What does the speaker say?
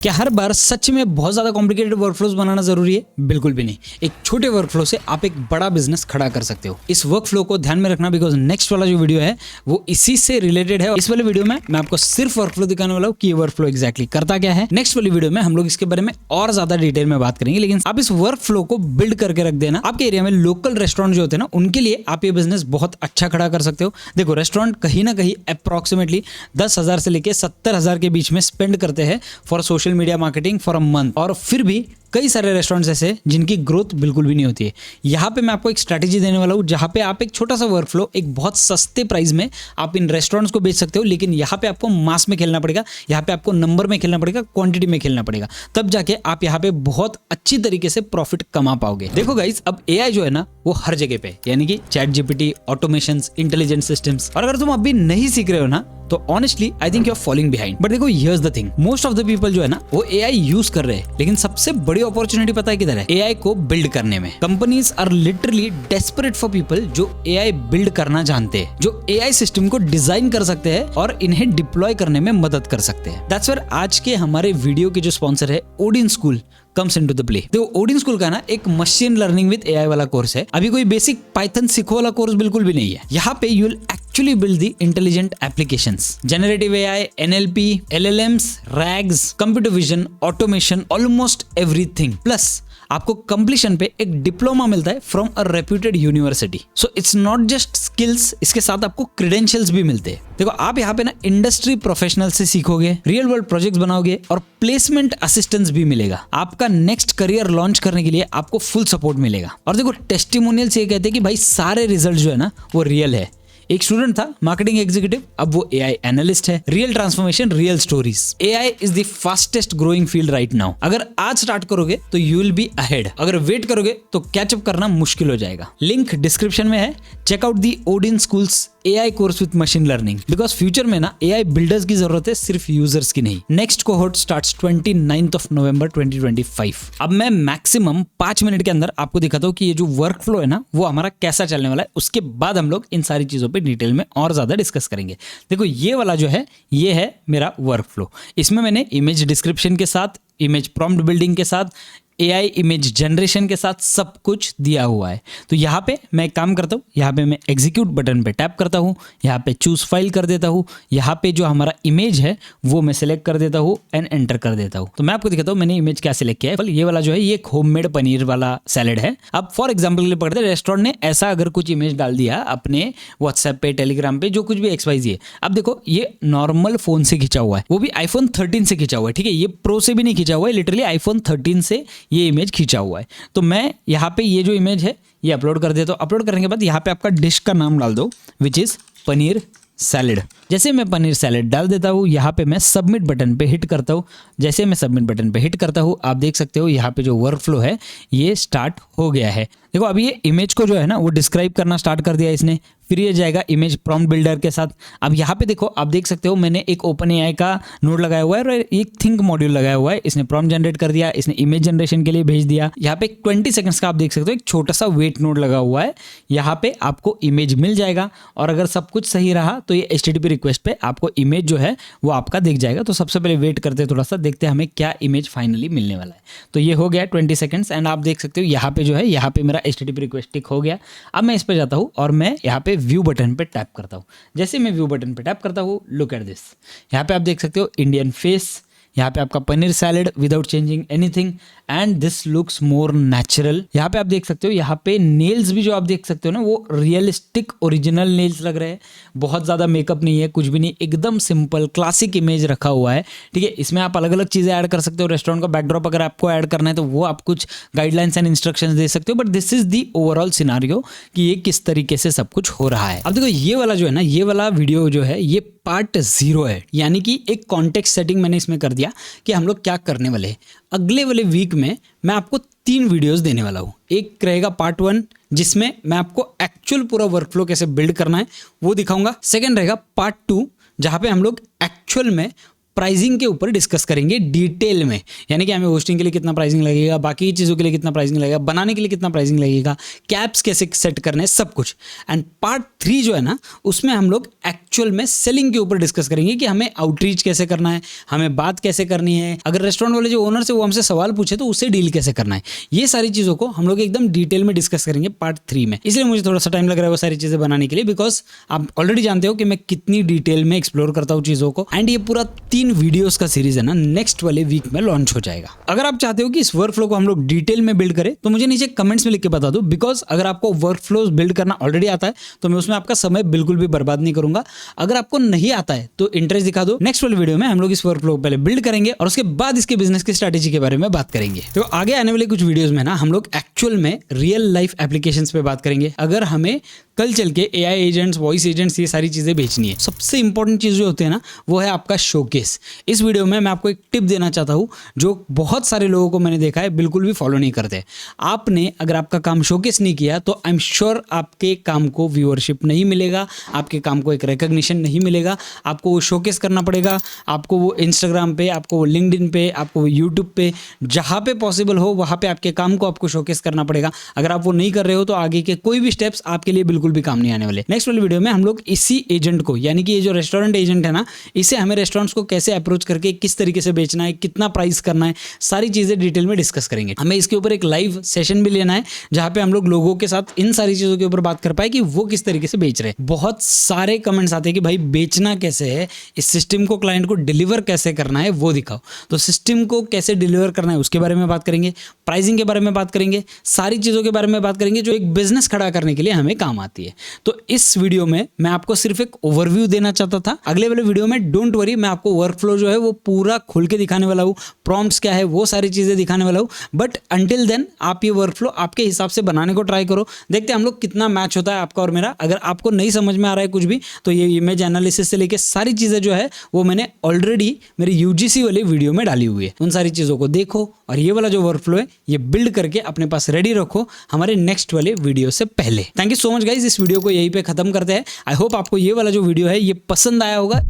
क्या हर बार सच में बहुत ज़्यादा कॉम्प्लिकेटेड वर्कफ्लोज बनाना जरूरी है? बिल्कुल भी नहीं। एक छोटे वर्कफ्लो से आप एक बड़ा बिजनेस खड़ा कर सकते हो। इस वर्कफ्लो को ध्यान में रखना, बिकॉज नेक्स्ट वाला जो वीडियो है वो इसी से रिलेटेड है। इस वाले वीडियो में मैं आपको सिर्फ वर्कफ्लो दिखाने वाला हूँ कि ये वर्कफ्लो एग्जैक्टली करता क्या है। नेक्स्ट वाली वीडियो में हम लोग इसके बारे में और ज्यादा डिटेल में बात करेंगे, लेकिन आप इस वर्कफ्लो को बिल्ड करके रख देना। आपके एरिया में लोकल रेस्टोरेंट जो होते हैं ना, उनके लिए आप ये बिजनेस बहुत अच्छा खड़ा कर सकते हो। देखो, रेस्टोरेंट कहीं ना कहीं अप्रोक्सीमेटली 10,000 से लेके 70,000 के बीच में स्पेंड करते हैं for social media marketing for a month, और फिर भी कई सारे रेस्टोरेंट्स ऐसे जिनकी ग्रोथ बिल्कुल भी नहीं होती है। यहाँ पे मैं आपको एक स्ट्रैटेजी देने वाला हूँ जहाँ पे आप एक छोटा सा वर्कफ्लो एक बहुत सस्ते प्राइस में आप इन रेस्टोरेंट्स को बेच सकते हो। लेकिन यहाँ पे आपको मास में खेलना पड़ेगा, यहाँ पे आपको नंबर में खेलना पड़ेगा, क्वांटिटी में खेलना पड़ेगा, तब जाके आप यहाँ पे बहुत अच्छी तरीके से प्रॉफिट कमा पाओगे। देखो गाइस, अब एआई जो है ना वो हर जगह पे, यानी कि chat GPT, automations, intelligent systems, और अगर तुम अभी नहीं सीख रहे हो ना तो honestly I think you are following behind. But देखो, here's the thing, most of the people जो है ना वो एआई यूज कर रहे हैं, लेकिन सबसे बड़ी अपॉर्चुनिटी पता है किधर है? एआई को बिल्ड करने में। Companies are literally desperate for people जो एआई बिल्ड करना जानते हैं, जो एआई सिस्टम को डिजाइन कर सकते हैं और इन्हें डिप्लॉय करने में मदद कर सकते हैं। दैट्स वेयर आज के हमारे वीडियो के जो स्पॉन्सर है Odin school comes into the play. देखो, ओडिन स्कूल का ना एक मशीन लर्निंग विद एआई वाला कोर्स है। अभी कोई बेसिक पाइथन सीखो वाला कोर्स बिल्कुल भी नहीं है। यहाँ पे you will actually build the intelligent applications, generative AI, NLP, LLMs, rags, computer vision, automation, almost everything. Plus आपको कंप्लीशन पे एक डिप्लोमा मिलता है from a reputed university. So it's not just skills, इसके साथ आपको क्रेडेंशियल्स भी मिलते हैं। देखो, आप यहाँ पे ना इंडस्ट्री प्रोफेशनल से सीखोगे, रियल वर्ल्ड प्रोजेक्ट्स बनाओगे और प्लेसमेंट असिस्टेंस भी मिलेगा। आपका नेक्स्ट करियर लॉन्च करने के लिए आपको फुल सपोर्ट मिलेगा। और देखो, टेस्टिमोनियल्स ये कहते हैं कि भाई सारे रिजल्ट जो है ना वो रियल है। एक स्टूडेंट था मार्केटिंग एग्जीक्यूटिव, अब वो एआई एनालिस्ट है। Real transformation, real stories. AI is the fastest growing field right now. अगर आज स्टार्ट करोगे तो यू विल बी अहेड, अगर वेट करोगे तो कैचअप करना मुश्किल हो जाएगा। लिंक डिस्क्रिप्शन में है। Check out the Odin schools AI course with machine learning, because future में ना एआई बिल्डर्स की जरूरत है, सिर्फ यूजर्स की नहीं। नेक्स्ट कोहोर्ट स्टार्ट्स 29 नवंबर 2025। अब मैं मैक्सिमम 5 मिनट के अंदर आपको दिखाता हूँ कि ये जो वर्कफ्लो है ना वो हमारा कैसा चलने वाला है। उसके बाद हम लोग इन सारी चीजों पे डिटेल में और ज्यादा डिस्कस करेंगे। देखो, ये वाला जो है ये है मेरा वर्कफ्लो। इसमें मैंने इमेज डिस्क्रिप्शन के साथ, इमेज प्रॉम्प्ट बिल्डिंग के साथ, एआई इमेज जनरेशन के साथ सब कुछ दिया हुआ है। तो यहाँ पे मैं एक काम करता हूँ, यहाँ पे मैं एग्जीक्यूट बटन पे टैप करता हूँ, यहाँ पे चूज फाइल कर देता हूँ, यहाँ पे जो हमारा इमेज है वो मैं सिलेक्ट कर देता हूँ एंड एंटर कर देता हूँ। तो मैं आपको दिखाता हूँ मैंने इमेज क्या सिलेक्ट किया है। ये वाला जो है ये एक होममेड पनीर वाला सैलेड है। अब फॉर एग्जाम्पल के लिए पकड़ते, रेस्टोरेंट ने ऐसा अगर कुछ इमेज डाल दिया अपने व्हाट्सएप पे, टेलीग्राम पे, जो कुछ भी XYZ है। अब देखो, ये नॉर्मल फोन से खींचा हुआ है, वो भी आईफोन 13 से खींचा हुआ है। ठीक है, ये प्रो से भी नहीं खींचा हुआ है, लिटरली आईफोन 13 से ये इमेज खींचा हुआ है। तो मैं यहाँ पे ये जो इमेज है ये अपलोड कर देता हूँ। अपलोड करने के बाद यहाँ पे आपका डिश का नाम डाल दो, विच इज पनीर सैलेड। जैसे मैं पनीर सैलेड डाल देता हूँ, यहाँ पे मैं सबमिट बटन पे हिट करता हूँ। जैसे मैं सबमिट बटन पे हिट करता हूँ, आप देख सकते हो यहाँ पे जो वर्कफ्लो है ये स्टार्ट हो गया है। देखो, अभी ये इमेज को जो है ना वो डिस्क्राइब करना स्टार्ट कर दिया इसने। फिर ये जाएगा इमेज प्रॉम्प्ट बिल्डर के साथ। अब यहाँ पे देखो, आप देख सकते हो मैंने एक ओपन एआई का नोड लगाया हुआ है और एक थिंक मॉड्यूल लगाया हुआ है। इसने प्रॉम्प्ट जनरेट कर दिया, इसने इमेज जनरेशन के लिए भेज दिया। यहाँ पे 20 सेकंड्स का आप देख सकते हो एक छोटा सा वेट नोड लगा हुआ है। यहाँ पे आपको इमेज मिल जाएगा और अगर सब कुछ सही रहा तो ये HTTP रिक्वेस्ट पे आपको इमेज जो है वो आपका दिख जाएगा। तो सबसे पहले वेट करते हैं थोड़ा सा, देखते हैं हमें क्या इमेज फाइनली मिलने वाला है। तो ये हो गया 20 सेकंड्स एंड आप देख सकते हो यहाँ पे जो है यहाँ पे मेरा HTTP रिक्वेस्ट टिक हो गया। अब मैं इस पे जाता हूँ और मैं यहाँ पे व्यू बटन पे टैप करता हूँ। जैसे मैं व्यू बटन पे टैप करता हूँ, लुक एट दिस। यहाँ पे आप देख सकते हो इंडियन फेस, यहाँ पे आपका paneer salad without changing anything and this looks more natural. यहाँ पे आप देख सकते हो, यहाँ पे नेल्स भी जो आप देख सकते हो ना वो रियलिस्टिक ओरिजिनल नेल्स लग रहे हैं। बहुत ज़्यादा मेकअप नहीं है, कुछ भी नहीं, एकदम सिंपल क्लासिक इमेज रखा हुआ है। ठीक है, इसमें आप अलग अलग चीज़ें ऐड कर सकते हो। रेस्टोरेंट का बैकड्रॉप अगर आपको ऐड करना है तो वो आप कुछ गाइडलाइंस एंड इंस्ट्रक्शंस दे सकते हो। But this is the overall scenario कि ये किस तरीके से सब कुछ हो रहा है। अब देखो, ये वाला जो है ना, ये वाला वीडियो जो है ये पार्ट 0 है, यानी कि एक कॉन्टेक्स्ट सेटिंग मैंने इसमें कर दिया कि हम लोग क्या करने वाले हैं। अगले वाले वीक में मैं आपको 3 वीडियोस देने वाला हूँ। एक रहेगा पार्ट 1 जिसमें मैं आपको एक्चुअल पूरा वर्कफ्लो कैसे बिल्ड करना है वो दिखाऊंगा। सेकंड रहेगा पार्ट 2 जहाँ पे हम लोग एक्चुअल में प्राइसिंग के ऊपर डिस्कस करेंगे डिटेल में, यानी कि हमें होस्टिंग के लिए कितना प्राइसिंग लगेगा, बाकी चीज़ों के लिए कितना प्राइसिंग लगेगा, बनाने के लिए कितना प्राइसिंग लगेगा, कैप्स कैसे सेट करने, सब कुछ। एंड पार्ट 3 जो है ना, उसमें हम लोग एक्चुअल में सेलिंग के ऊपर डिस्कस करेंगे कि हमें आउटरीच कैसे करना है, हमें बात कैसे करनी है, अगर रेस्टोरेंट वाले जो ओनर से वो हमसे सवाल पूछे तो उससे डील कैसे करना है, ये सारी चीज़ों को हम लोग एकदम डिटेल में डिस्कस करेंगे पार्ट 3 में। इसलिए मुझे थोड़ा सा टाइम लग रहा है वो सारी चीज़ें बनाने के लिए, बिकॉज आप ऑलरेडी जानते हो कि मैं कितनी डिटेल में एक्सप्लोर करता हूँ चीज़ों को। एंड ये पूरा 3 वीडियोस का सीरीज है ना, नेक्स्ट वाले वीक में लॉन्च हो जाएगा। अगर आप चाहते हो कि इस वर्क फ्लो को हम लोग डिटेल में बिल्ड करें तो मुझे नीचे कमेंट्स में लिख के बता दो, बिकॉज अगर आपको वर्क फ्लोज बिल्ड करना ऑलरेडी आता है तो मैं उसमें आपका समय बिल्कुल भी बर्बाद नहीं करूंगा। अगर आपको नहीं आता है तो इंटरेस्ट दिखा दो, नेक्स्ट वाले वीडियो में हम लोग इस वर्क फ्लो को पहले बिल्ड करेंगे और उसके बाद इसके बिजनेस की स्ट्रैटेजी के बारे में बात करेंगे। तो आगे आने वाले कुछ वीडियोस में ना हम लोग एक्चुअल में रियल लाइफ एप्लीकेशंस पे बात करेंगे। अगर हमें कल चल के AI एजेंट्स, वॉइस एजेंट्स, ये सारी चीजें बेचनी है, सबसे इंपॉर्टेंट चीज जो होती है ना वो है आपका शोकेस। इस वीडियो में मैं आपको एक टिप देना चाहता हूँ जो बहुत सारे लोगों को मैंने देखा है बिल्कुल भी फॉलो नहीं करते। आपने अगर आपका काम शोकेस नहीं किया तो आई एम श्योर आपके काम को व्यूअरशिप नहीं मिलेगा, आपके काम को एक रिकॉग्निशन नहीं मिलेगा। आपको वो शोकेस करना पड़ेगा, आपको वो इंस्टाग्राम पे, आपको वो लिंक्डइन पे, आपको वो यूट्यूब पे, जहाँ पे पॉसिबल हो वहाँ पे आपके काम को आपको शोकेस करना पड़ेगा। अगर आप वो नहीं कर रहे हो तो आगे के कोई भी स्टेप्स आपके लिए बिल्कुल भी काम नहीं आने वाले। नेक्स्ट वाली वीडियो में हम लोग इसी एजेंट को, यानी कि ये जो रेस्टोरेंट एजेंट है ना, इसे हमें रेस्टोरेंट्स को कैसे अप्रोच करके किस तरीके से बेचना है, कितना प्राइस करना है, सारी चीजें डिटेल में डिस्कस करेंगे। हमें इसके ऊपर एक लाइव सेशन भी लेना है जहां पे हम लोग लोगों के साथ इन सारी चीजों के ऊपर बात कर पाए कि वो किस तरीके से बेच रहे हैं। बहुत सारे कमेंट्स आते हैं कि भाई बेचना कैसे है, इस सिस्टम को क्लाइंट को डिलीवर कैसे करना है वो दिखाओ। तो सिस्टम को कैसे डिलीवर करना है उसके बारे में बात करेंगे, प्राइसिंग के बारे में बात करेंगे, सारी चीजों के बारे में बात करेंगे जो एक बिजनेस खड़ा करने के लिए हमें काम आती है। तो इस वीडियो में मैं आपको सिर्फ एक ओवरव्यू देना चाहता था। अगले वाले वीडियो में डोंट वरी, मैं आपको वर्कफ्लो जो है वो पूरा खोल के दिखाने वाला हूँ, प्रॉम्प्ट्स क्या है वो सारी चीजें दिखाने वाला हूँ। बट अंटिल देन आप ये वर्कफ्लो आपके हिसाब से बनाने को ट्राई करो, देखते हैं हम लोग कितना मैच होता है आपका और मेरा। अगर आपको नहीं समझ में आ रहा है कुछ भी तो ये इमेज एनालिसिस से लेके सारी चीजें जो है वो मैंने ऑलरेडी मेरी UGC वाली वीडियो में डाली हुई है। उन सारी चीजों को देखो और ये वाला जो वर्कफ्लो है ये बिल्ड करके अपने पास रेडी रखो हमारे नेक्स्ट वाले वीडियो से पहले। Thank you so much guys, इस वीडियो को यहीं पे खत्म करते हैं। आई होप आपको ये वाला जो वीडियो है ये पसंद आया होगा।